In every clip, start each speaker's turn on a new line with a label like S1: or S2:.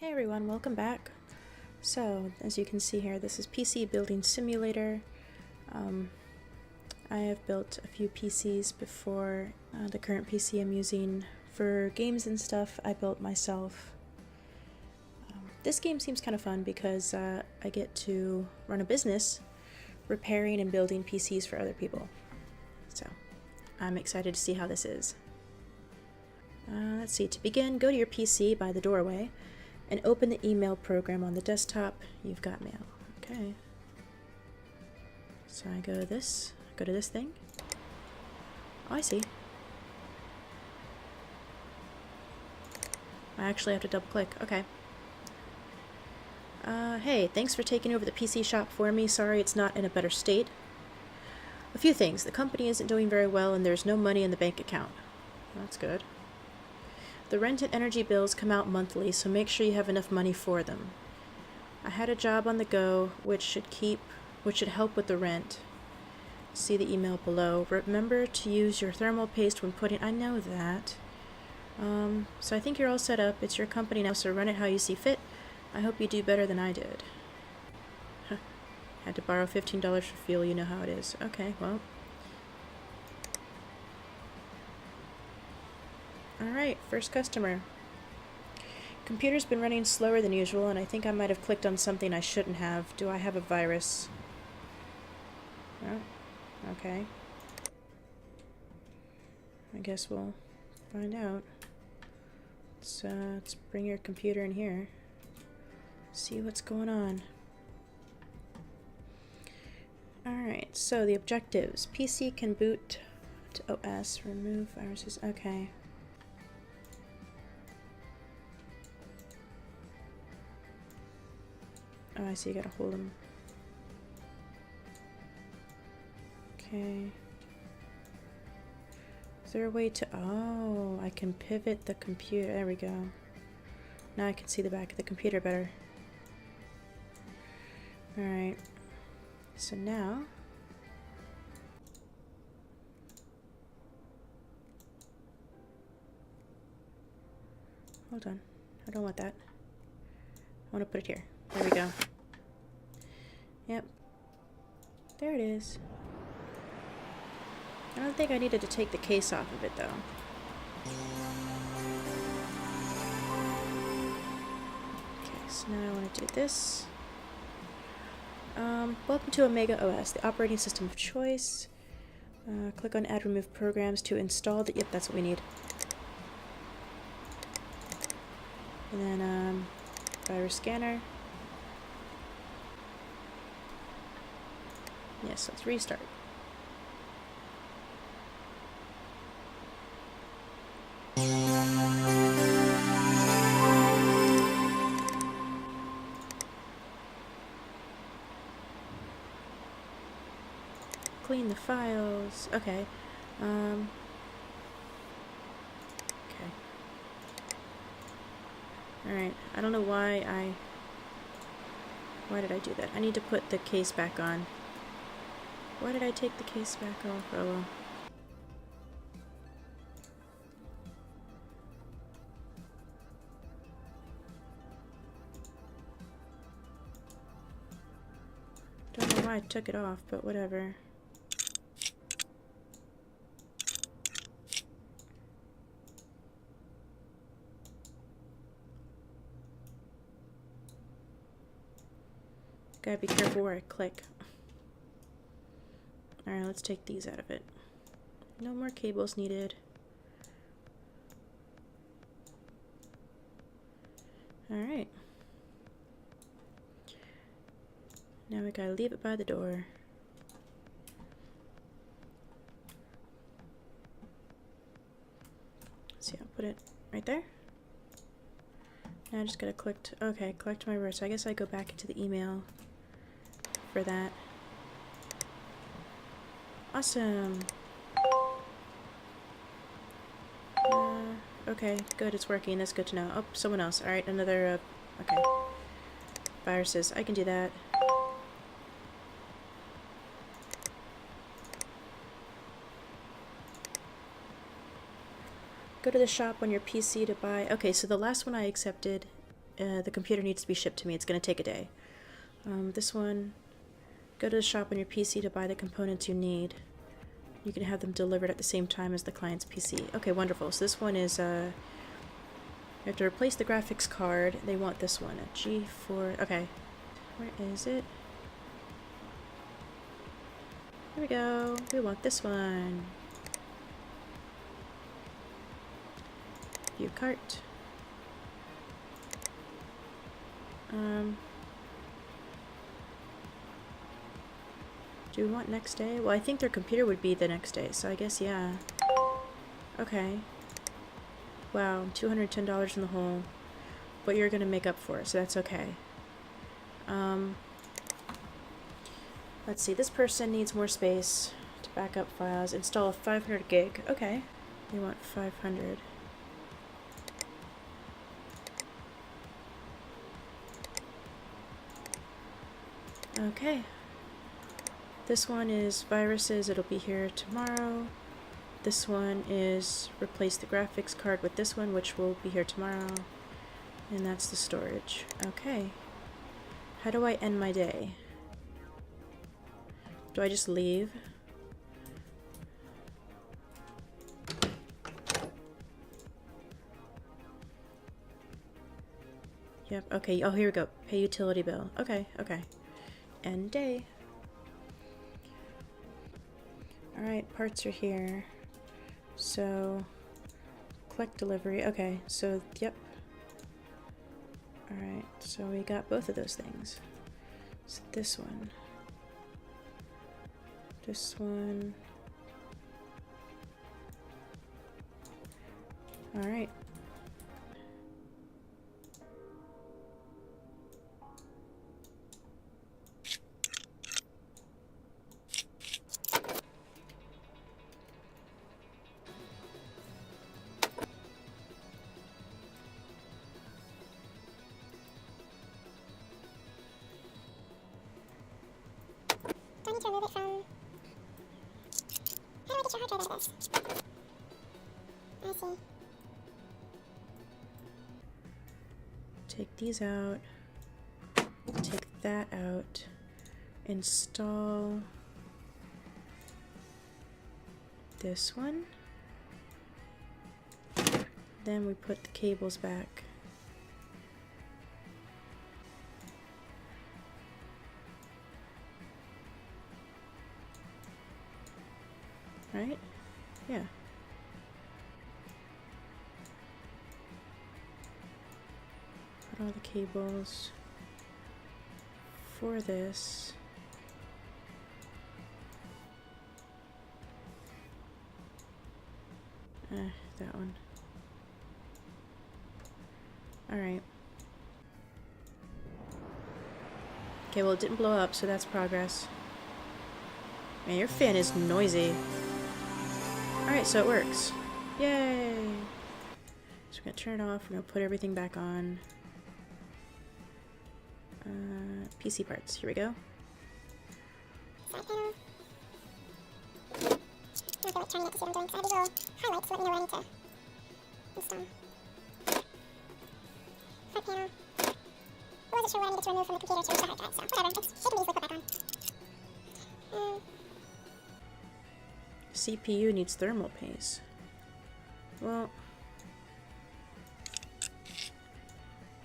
S1: Hey everyone, welcome back. So, as you can see here, this is PC Building Simulator. I have built a few PCs before. The current PC I'm using for games and stuff, I built myself. This game seems kind of fun because I get to run a business repairing and building PCs for other people. So, I'm excited to see how this is. Let's see, to begin, go to your PC by the doorway and open the email program on the desktop. You've got mail. Okay. So I go to this thing. Oh, I see. I actually have to double click. Okay. Hey, thanks for taking over the PC shop for me. Sorry it's not in a better state. A few things. The company isn't doing very well and there's no money in the bank account. That's good. The rent and energy bills come out monthly, so make sure you have enough money for them. I had a job on the go, which should help with the rent. See the email below. Remember to use your thermal paste when putting... I know that. So I think you're all set up. It's your company now, so run it how you see fit. I hope you do better than I did. Huh. Had to borrow $15 for fuel, you know how it is. Okay, well... Alright, first customer. Computer's been running slower than usual, and I think I might have clicked on something I shouldn't have. Do I have a virus? Oh, okay. I guess we'll find out. Let's bring your computer in here. See what's going on. Alright, so the objectives. PC can boot to OS, remove viruses. Okay. Oh, I see, you gotta hold them. Okay. Is there a way to... Oh, I can pivot the computer. There we go. Now I can see the back of the computer better. Alright. So now... Hold on. I don't want that. I want to put it here. There we go. Yep. There it is. I don't think I needed to take the case off of it, though. Okay, so now I want to do this. Welcome to Omega OS, the operating system of choice. Click on Add Remove Programs to install the... Yep, that's what we need. And then, virus scanner. Yes, let's restart. Clean the files. Okay. Okay. Alright. I don't know why did I do that? I need to put the case back on. Why did I take the case back off? Oh well. Don't know why I took it off, but whatever. Gotta be careful where I click. Alright, let's take these out of it. No more cables needed. Alright. Now we gotta leave it by the door. See, I'll put it right there. Now I just gotta collect my row. So I guess I go back into the email for that. Awesome. Okay, good, it's working. That's good to know. Oh, someone else. Alright, another, okay. Viruses. I can do that. Go to the shop on your PC to buy... Okay, so the last one I accepted the computer needs to be shipped to me. It's going to take a day. This one, go to the shop on your PC to buy the components you need. You can have them delivered at the same time as the client's PC. Okay, wonderful. So this one is, you have to replace the graphics card. They want this one, a G4. Okay, where is it? Here we go. We want this one. View cart. Do we want next day? Well, I think their computer would be the next day, so I guess, yeah. Okay. Wow, $210 in the hole. But you're gonna make up for it, so that's okay. Let's see, this person needs more space to back up files. Install a 500 gig. Okay. They want 500. Okay. This one is viruses. It'll be here tomorrow. This one is replace the graphics card with this one, which will be here tomorrow. And that's the storage. Okay. How do I end my day? Do I just leave? Yep, okay. Oh, here we go. Pay utility bill. Okay, okay. End day. Alright, parts are here. So, collect delivery. Okay, so, yep. Alright, so we got both of those things. So this one. This one. Alright.
S2: Do I need to remove it from... How do I get your hard drive out of this? I see.
S1: Take these out. Take that out. Install this one. Then we put the cables back. Right? Yeah. Put all the cables for this. That one. Alright. Okay, well it didn't blow up, so that's progress. Man, your fan is noisy. Alright, so it works. Yay! So we're gonna turn it off, we're gonna put everything back on. PC parts, here we go.
S2: Side panel. I feel like turning it to see what I'm doing, because I have these little highlights to let me know where I need to install. Side panel. I wasn't sure what I needed to remove from the computer to reach the hard drive, so whatever, it can be easily put back on.
S1: CPU needs thermal paste. Well,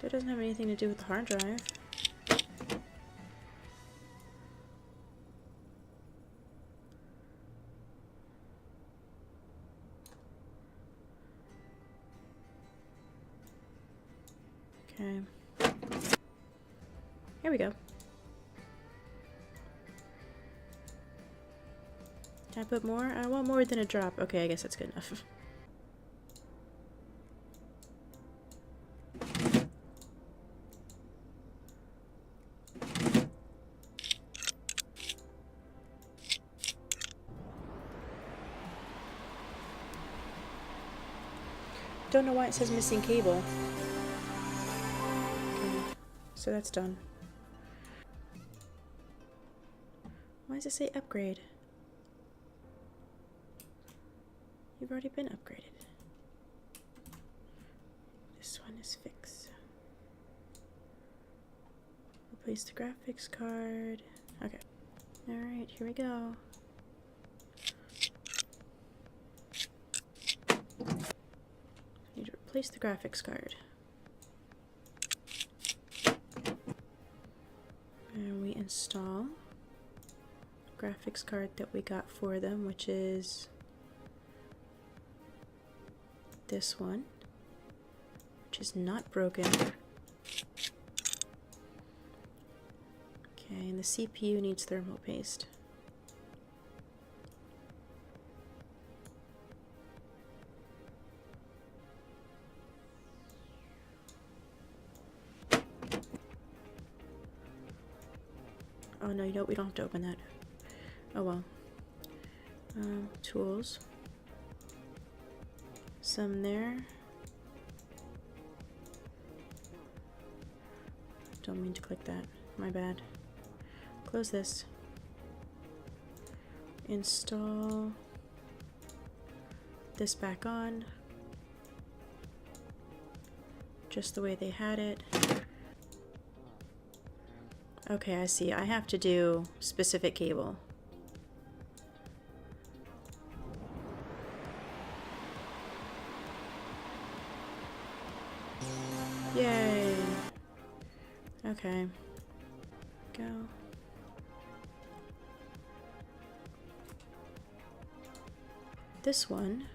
S1: that doesn't have anything to do with the hard drive. Okay. Here we go. Can I put more? I want more than a drop. Okay, I guess that's good enough. Don't know why it says missing cable. Okay, so that's done. Why does it say upgrade? You've already been upgraded. This one is fixed. Place the graphics card. Okay. Alright, here we go. Need to replace the graphics card. And we install the graphics card that we got for them, which is this one, which is not broken. Okay, and the CPU needs thermal paste. Oh no, you know, we don't have to open that. Oh well. Tools. Some there. Don't mean to click that. My bad. Close this. Install this back on. Just the way they had it. Okay, I see. I have to do specific cable. Yay! Okay. Go. This one.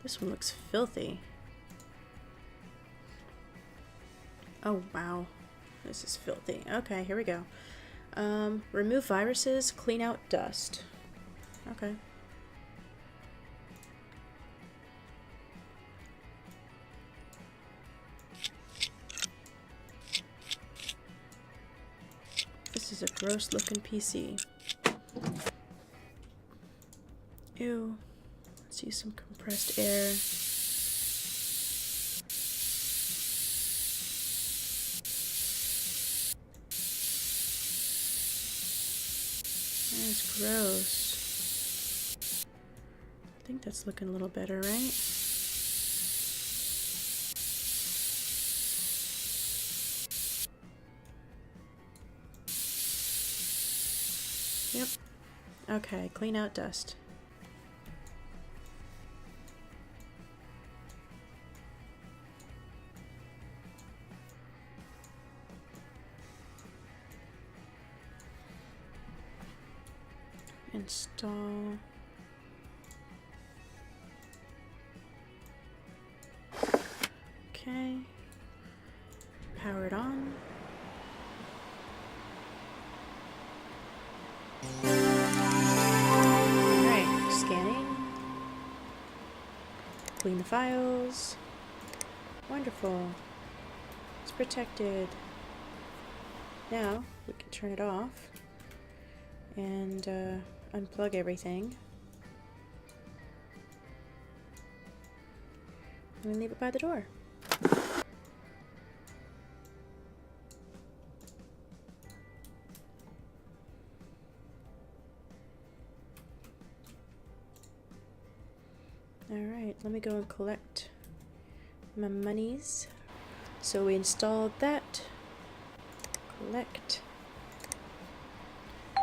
S1: This one looks filthy. Oh wow, this is filthy. Okay, here we go. Remove viruses, clean out dust. Okay. This is a gross looking PC. Ew. Let's use some compressed air. That's gross. I think that's looking a little better, right? Yep. Okay, clean out dust. Install. Okay. Power it on. Alright, scanning. Clean the files. Wonderful. It's protected. Now we can turn it off and unplug everything. And leave it by the door. Alright, let me go and collect my monies. So we installed that. Collect.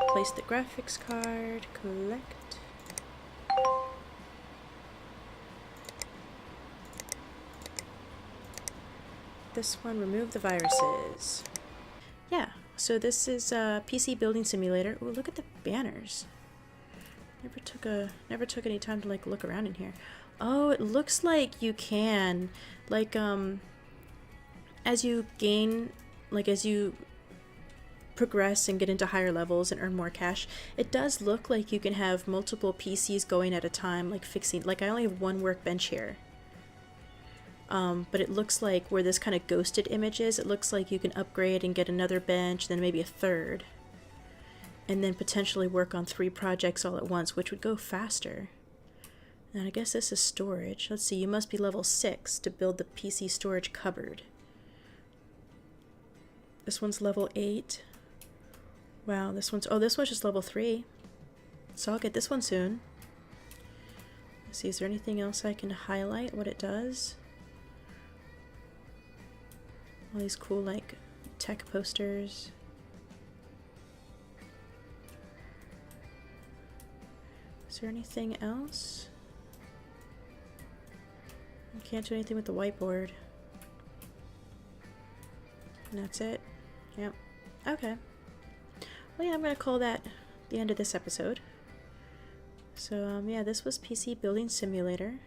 S1: Place the graphics card. Collect. This one, remove the viruses. Yeah, so this is a PC building simulator. Ooh, look at the banners. Never took any time to like look around in here. Oh, it looks like you can like as you gain, like as you progress and get into higher levels and earn more cash, it does look like you can have multiple PCs going at a time, like fixing, like I only have one workbench here. But it looks like where this kind of ghosted image is, it looks like you can upgrade and get another bench, then maybe a third. And then potentially work on 3 projects all at once, which would go faster. And I guess this is storage. Let's see, you must be level 6 to build the PC storage cupboard. This one's level 8. Wow, this one's just level 3. So I'll get this one soon. Let's see, is there anything else I can highlight what it does? All these cool, like, tech posters. Is there anything else? I can't do anything with the whiteboard. And that's it? Yep. Okay. Well, yeah, I'm gonna call that the end of this episode. So, yeah, this was PC Building Simulator.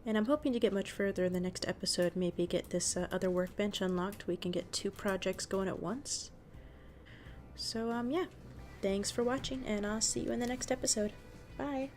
S1: And I'm hoping to get much further in the next episode, maybe get this other workbench unlocked. We can get 2 projects going at once. So, yeah. Thanks for watching, and I'll see you in the next episode. Bye!